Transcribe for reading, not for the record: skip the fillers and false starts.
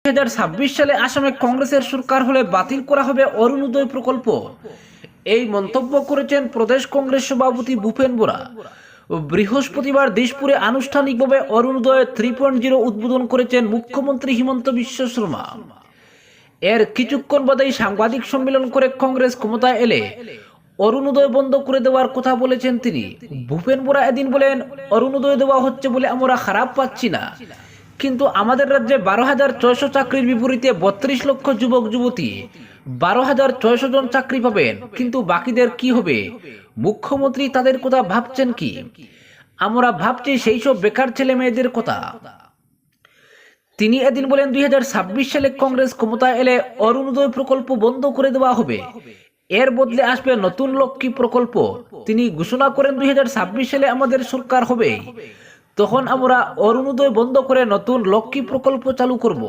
2026 সালে আসামে কংগ্রেসের সরকার হলে বাতিল করা হবে অরুণোদয় প্রকল্প। এই মন্তব্য করেছেন প্রদেশ কংগ্রেস সভাপতি ভূপেন বোরা। বৃহস্পতিবার দিশপুরে আনুষ্ঠানিকভাবে অরুণোদয় 3.0 উদ্বোধন করেছেন মুখ্যমন্ত্রী হিমন্ত বিশ্ব শর্মা। এর কিছুক্ষণ বাদেই সাংবাদিক সম্মেলন করে কংগ্রেস ক্ষমতায় এলে অরুণোদয় বন্ধ করে দেওয়ার কথা বলেছেন তিনি। ভূপেন বোরা এদিন বলেন, অরুণোদয় দেওয়া হচ্ছে বলে আমরা খারাপ পাচ্ছি না, কিন্তু আমাদের রাজ্যে 12,600 চাকরির বিপরীতে 32 লক্ষ যুবক যুবতী 12,600 জন চাকরি পাবেন, কিন্তু বাকিদের কি হবে? মুখ্যমন্ত্রী তাদের কথা ভাবছেন কি? আমরা ভাবছি সেই সব বেকার ছেলে মেয়েদের কথা। তিনি এদিন বলেন, 2026 সালে কংগ্রেস ক্ষমতায় এলে অরুণোদয় প্রকল্প বন্ধ করে দেওয়া হবে, এর বদলে আসবে নতুন লক্ষ্মী প্রকল্প। তিনি ঘোষণা করেন 2026 সালে আমাদের সরকার হবে, তখন আমরা অরুণোদয় বন্ধ করে নতুন লক্ষ্মী প্রকল্প চালু করব।